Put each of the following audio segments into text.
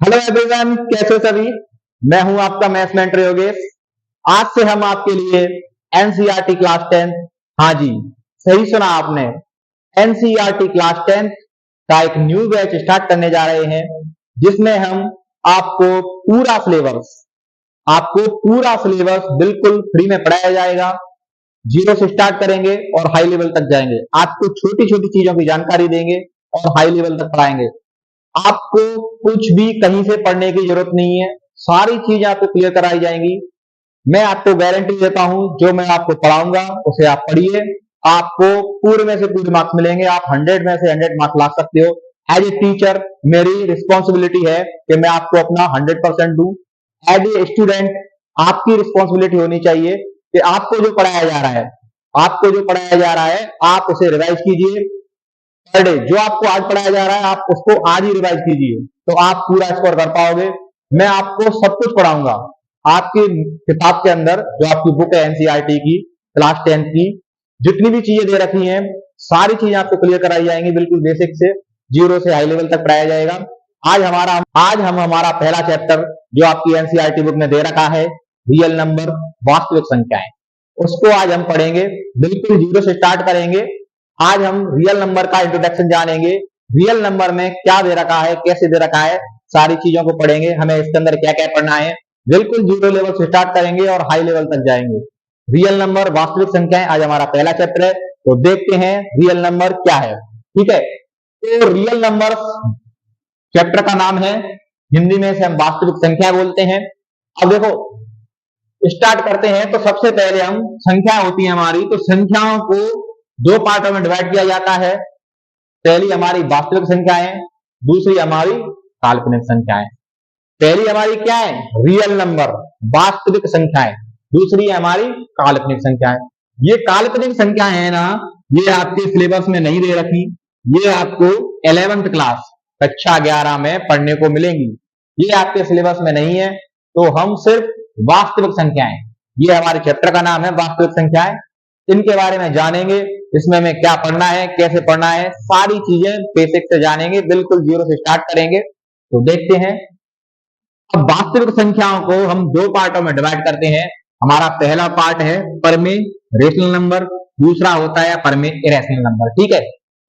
Hello everyone, कैसे हो सभी। मैं हूं आपका मैथ्स मेंटर योगेश। आज से हम आपके लिए एनसीईआरटी क्लास 10, हाँ जी, सही सुना आपने, एनसीईआरटी क्लास 10 का एक न्यू बैच स्टार्ट करने जा रहे हैं, जिसमें हम आपको पूरा सिलेबस बिल्कुल फ्री में पढ़ाया जाएगा। जीरो से स्टार्ट करेंगे और हाई लेवल तक जाएंगे। आपको छोटी छोटी चीजों की जानकारी देंगे और हाई लेवल तक पढ़ाएंगे। आपको कुछ भी कहीं से पढ़ने की जरूरत नहीं है, सारी चीजें आपको क्लियर कराई जाएंगी। मैं आपको गारंटी देता हूं, जो मैं आपको पढ़ाऊंगा उसे आप पढ़िए, आपको पूरे में से पूरे मार्क्स मिलेंगे। आप 100 में से 100 मार्क्स ला सकते हो। एज ए टीचर मेरी रिस्पॉन्सिबिलिटी है कि मैं आपको अपना 100% दूं। एज ए स्टूडेंट आपकी रिस्पॉन्सिबिलिटी होनी चाहिए कि आपको जो पढ़ाया जा रहा है, आप उसे रिवाइज कीजिए। पर डे जो आपको आज पढ़ाया जा रहा है, आप उसको आज ही रिवाइज कीजिए, तो आप पूरा स्कोर कर पाओगे। मैं आपको सब कुछ पढ़ाऊंगा। आपकी किताब के अंदर जो आपकी बुक है एनसीईआरटी की क्लास 10 की, जितनी भी चीजें दे रखी हैं, सारी चीजें आपको क्लियर कराई जाएंगी। बिल्कुल बेसिक से जीरो से हाई लेवल तक पढ़ाया जाएगा। आज हम हमारा पहला चैप्टर जो आपकी एनसीईआरटी बुक में दे रखा है, रियल नंबर, वास्तविक संख्याएं, उसको आज हम पढ़ेंगे। बिल्कुल जीरो से स्टार्ट करेंगे। आज हम रियल नंबर का इंट्रोडक्शन जानेंगे। रियल नंबर में क्या दे रखा है, कैसे दे रखा है, सारी चीजों को पढ़ेंगे। हमें इसके अंदर क्या क्या पढ़ना है, बिल्कुल जीरो लेवल से स्टार्ट करेंगे और हाई लेवल तक जाएंगे। रियल नंबर, वास्तविक संख्याएं आज हमारा पहला चैप्टर है। तो देखते हैं रियल नंबर क्या है। ठीक है, तो रियल नंबर चैप्टर का नाम है, हिंदी में से हम वास्तविक संख्या बोलते हैं। अब देखो, स्टार्ट करते हैं। तो सबसे पहले हम संख्या होती है हमारी, तो संख्याओं को दो पार्टों में डिवाइड किया जाता है। पहली हमारी वास्तविक संख्याएं, दूसरी हमारी काल्पनिक संख्याएं। पहली हमारी क्या है, रियल नंबर, वास्तविक संख्याएं। दूसरी है हमारी काल्पनिक संख्याएं। ये काल्पनिक संख्याएं है ना, ये आपके सिलेबस में नहीं दे रखी, ये आपको 11th क्लास कक्षा 11 में पढ़ने को मिलेंगी। ये आपके सिलेबस में नहीं है। तो हम सिर्फ वास्तविक संख्याएं, ये हमारे चैप्टर का नाम है वास्तविक संख्याएं, इनके बारे में जानेंगे। इसमें हमें क्या पढ़ना है, कैसे पढ़ना है, सारी चीजें बेसिक से जानेंगे। बिल्कुल जीरो से स्टार्ट करेंगे। तो देखते हैं। अब वास्तविक संख्याओं को हम दो पार्टों में डिवाइड करते हैं। हमारा पहला पार्ट है परमे रेशनल नंबर, दूसरा होता है परमे इरेशनल नंबर। ठीक है,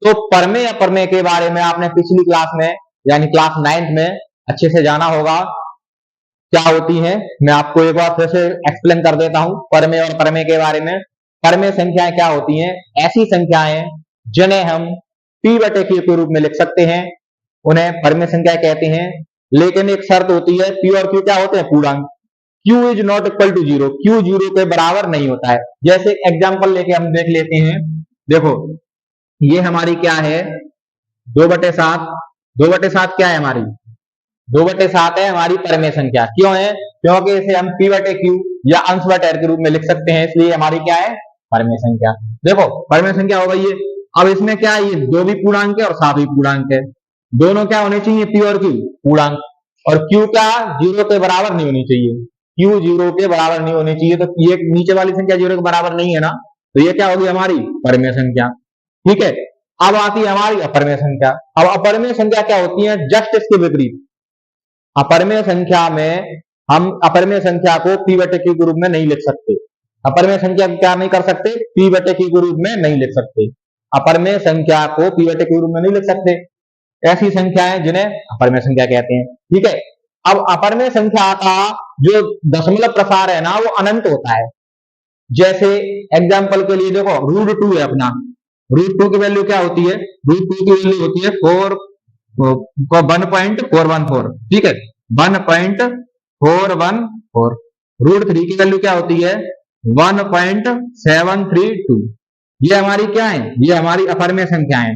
तो परमे या परमे के बारे में आपने पिछली क्लास में यानी क्लास 9th में अच्छे से जाना होगा क्या होती है। मैं आपको एक बार फिर से एक्सप्लेन कर देता हूं परमे और परमे के बारे में। परमेय संख्याएं क्या होती हैं, ऐसी संख्याएं जिन्हें हम p/q के रूप में लिख सकते हैं, उन्हें परमेय संख्या कहते हैं। लेकिन एक शर्त होती है, p और q क्या होते हैं, पूर्णांक। q is not equal to zero, q zero के बराबर नहीं होता है। जैसे एग्जाम्पल लेके हम देख लेते हैं। देखो, ये हमारी क्या है, 2/7। 2/7 क्या है हमारी, 2/7 है हमारी परमेय संख्या। क्यों है, क्योंकि इसे हम p/q या अंश/हर के रूप में लिख सकते हैं, इसलिए हमारी क्या है, परमेय संख्या। देखो, परमेय संख्या हो गई है। अब इसमें क्या है, ये दो भी पूर्णांक है और सात भी पूर्णांक है। दोनों क्या होने चाहिए, p और q पूर्णांक, और q क्या जीरो के बराबर नहीं होनी चाहिए। q जीरो के बराबर नहीं होनी चाहिए। तो ये नीचे वाली संख्या जीरो के बराबर नहीं है ना, तो ये क्या होगी हमारी परमेय संख्या। ठीक है, अब आती है हमारी अपरमेय संख्या। अब अपरमेय संख्या क्या होती है, जस्ट इसके विपरीत। अपरमेय संख्या में हम अपरमेय संख्या को p/q के रूप में नहीं लिख सकते। अपरमेय संख्या को क्या नहीं कर सकते, p/q के रूप में नहीं लिख सकते। अपरमेय संख्या को p/q के रूप में नहीं लिख सकते। ऐसी संख्याएं जिन्हें अपरमेय संख्या कहते हैं। ठीक है, अब अपरमेय संख्या का जो दशमलव प्रसार है ना, वो अनंत होता है। जैसे एग्जाम्पल के लिए देखो, √2 है अपना। √2 की वैल्यू क्या होती है, √2 की वैल्यू होती है 1.414। ठीक है, 1.414। √3 की वैल्यू क्या होती है, 1.732। ये हमारी क्या है, ये हमारी अपरमेय संख्या है।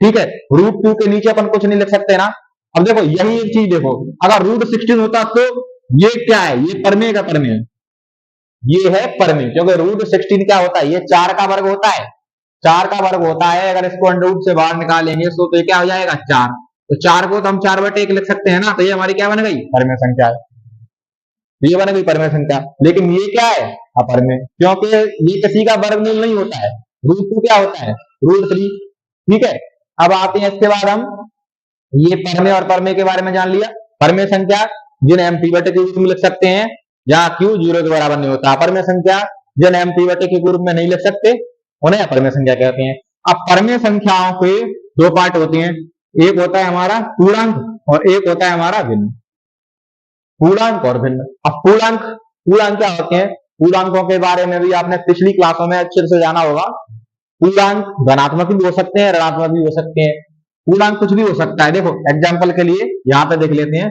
ठीक है, √2 के नीचे अपन कुछ नहीं लिख सकते ना। अब देखो, यही एक चीज देखो, अगर √16 होता तो ये क्या है, ये परमेय का परमेय, ये है परमेय। क्योंकि √16 क्या होता है, ये 4 का वर्ग होता है। 4 का वर्ग होता है। अगर इसको अंडर से बाहर निकालेंगे तो ये क्या हो जाएगा, 4। तो 4 को तो हम 4/1 लिख सकते हैं ना, तो ये हमारी क्या बन गई, परमेय संख्या है। ये बन गई परमेय संख्या। लेकिन ये क्या है, अपरमेय, क्योंकि ये किसी का वर्गमूल नहीं होता है। √2 क्या होता है, √3। ठीक है, अब आते हैं इसके बाद हम ये परमेय और परमेय के बारे में जान लिया। परमेय संख्या जिन्हें हम p बटे के रूप में लिख सकते हैं, जहां q 0 के बराबर नहीं होता। अपरमेय संख्या जिन्हें हम p बटे के रूप में नहीं लिख सकते, उन्हें अपरमेय संख्या कहते हैं। अब परमेय संख्याओं के दो पार्ट होते हैं, एक होता है हमारा पूर्णांक और एक होता है हमारा भिन्न। पूर्णांक और भिन्न। अब पूर्णांक क्या होते हैं? पूर्णांकों के बारे में भी आपने पिछली क्लासों में अच्छे से जाना होगा। पूर्णांक धनात्मक भी हो सकते हैं, ऋणात्मक भी हो सकते हैं। पूर्णांक कुछ भी हो सकता है। देखो एग्जाम्पल के लिए यहाँ पे देख लेते हैं।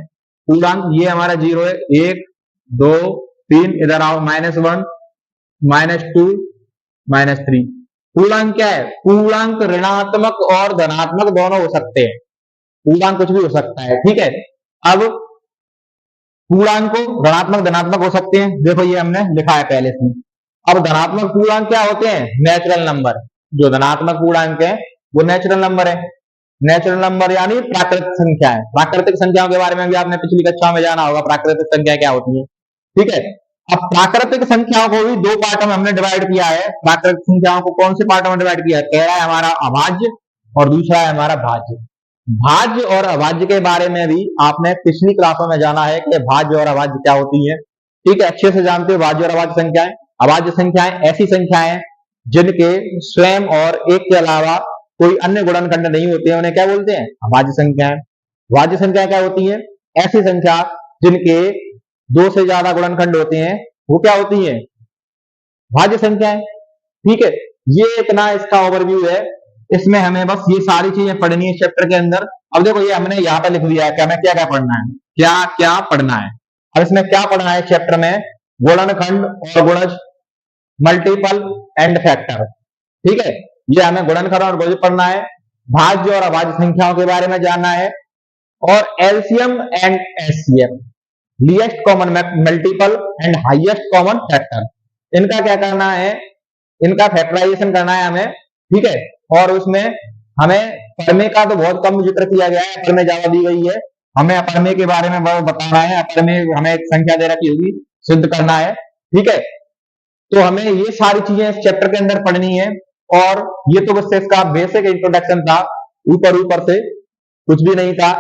पूर्णांक ये हमारा 0 है, 1 2 3, इधर आओ -1 -2 -3। पूर्णांक क्या है? पूर्णांक ऋणात्मक और धनात्मक दोनों हो सकते हैं। पूर्णांक कुछ भी हो सकता है, ठीक है। अब पूर्णांक को ऋणात्मक धनात्मक हो सकते हैं, देखो ये हमने लिखा है पहले से। अब धनात्मक पूर्णांक क्या होते हैं? Natural number. जो धनात्मक पूर्णांक है वो नेचुरल नंबर है। नेचुरल नंबर यानी प्राकृतिक संख्या है। प्राकृतिक संख्याओं के बारे में भी आपने पिछली कक्षा में जाना होगा, प्राकृतिक संख्या क्या होती है, ठीक है। अब प्राकृतिक संख्याओं को भी दो पार्टों में हमने डिवाइड किया है। प्राकृतिक संख्याओं को कौन से पार्टों में डिवाइड किया है? पहला है हमारा अभाज्य और दूसरा है हमारा भाज्य। भाज्य और अभाज्य के बारे में भी आपने पिछली क्लासों में जाना है कि भाज्य और अभाज्य क्या होती है, ठीक है। अच्छे से जानते हो भाज्य और अभाज्य संख्याएं। अभाज्य संख्याएं ऐसी संख्याएं जिनके स्वयं और एक के अलावा कोई अन्य गुणनखंड नहीं होते हैं, उन्हें क्या बोलते हैं? अभाज्य संख्याएं। भाज्य संख्या क्या होती है? ऐसी संख्या जिनके दो से ज्यादा गुणनखंड होते हैं, वो क्या होती है? भाज्य संख्याएं, ठीक है। ये इतना इसका ओवरव्यू है। इसमें हमें बस ये सारी चीजें पढ़नी है चैप्टर के अंदर। अब देखो ये हमने यहाँ पे लिख दिया है कि हमें क्या क्या पढ़ना है, क्या क्या पढ़ना है। अब इसमें क्या पढ़ना है चैप्टर में? गुणनखंड और गुणज, मल्टीपल एंड फैक्टर, ठीक है। ये हमें गुणनखंड और गुणज पढ़ना है। भाज्य और अभाज्य संख्याओं के बारे में जानना है और LCM and HCF, least common multiple and highest common factor, इनका क्या करना है? इनका फैक्टराइजेशन करना है हमें, ठीक है। और उसमें हमें परमेय का तो बहुत कम जिक्र किया गया है, अपरमेय ज्यादा दी गई है। हमें अपरमेय के बारे में बताना है। अपरमेय हमें एक संख्या दे रखी होगी, सिद्ध करना है, ठीक है। तो हमें ये सारी चीजें इस चैप्टर के अंदर पढ़नी है। और ये तो बस इसका बेसिक इंट्रोडक्शन था, ऊपर से कुछ भी नहीं था।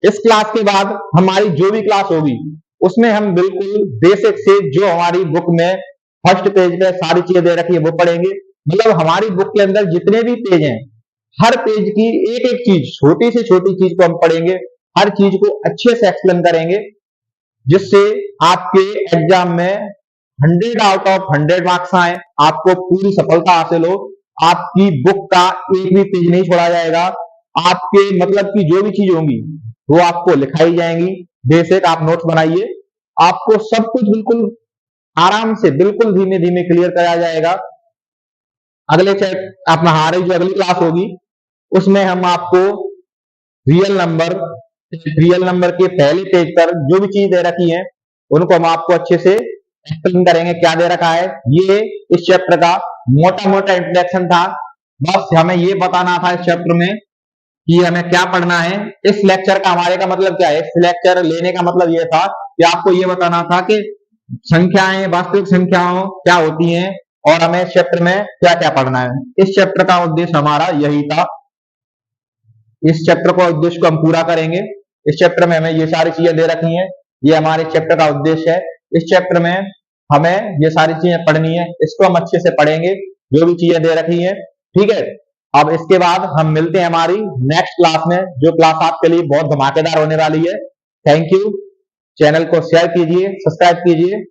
इस क्लास के बाद हमारी जो भी क्लास होगी उसमें हम बिल्कुल बेसिक से जो हमारी बुक में फर्स्ट पेज पे सारी चीजें दे रखी है वो पढ़ेंगे। मतलब हमारी बुक के अंदर जितने भी पेज हैं, हर पेज की एक एक चीज, छोटी से छोटी चीज को हम पढ़ेंगे। हर चीज को अच्छे से एक्सप्लेन करेंगे, जिससे आपके एग्जाम में 100 आउट ऑफ 100 मार्क्स आए, आपको पूरी सफलता हासिल हो। आपकी बुक का एक भी पेज नहीं छोड़ा जाएगा। आपके मतलब की जो भी चीज होंगी वो आपको लिखाई जाएंगी। बेसिक आप नोट्स बनाइए, आपको सब कुछ बिल्कुल आराम से, बिल्कुल धीमे धीमे क्लियर कराया जाएगा। अगले अपना हमारी जो अगली क्लास होगी उसमें हम आपको रियल नंबर के पहले पेज पर जो भी चीज दे रखी है उनको हम आपको अच्छे से एक्सप्लेन करेंगे क्या दे रखा है। ये इस चैप्टर का मोटा मोटा इंट्रोडक्शन था। बस हमें ये बताना था इस चैप्टर में कि हमें क्या पढ़ना है। इस लेक्चर का हमारे का मतलब क्या है? इस लेक्चर लेने का मतलब ये था कि आपको ये बताना था कि संख्याएं, वास्तविक संख्याओं क्या होती हैं और हमें इस चैप्टर में क्या क्या पढ़ना है। इस चैप्टर का उद्देश्य हमारा यही था। इस चैप्टर को उद्देश्य को हम पूरा करेंगे। इस चैप्टर में हमें ये सारी चीजें दे रखी हैं, ये हमारे चैप्टर का उद्देश्य है। इस चैप्टर में हमें ये सारी चीजें पढ़नी है, इसको हम अच्छे से पढ़ेंगे, जो भी चीजें दे रखी हैं, ठीक है। अब इसके बाद हम मिलते हैं हमारी नेक्स्ट क्लास में, जो क्लास आपके लिए बहुत धमाकेदार होने वाली है। Thank you. चैनल को शेयर कीजिए, सब्सक्राइब कीजिए।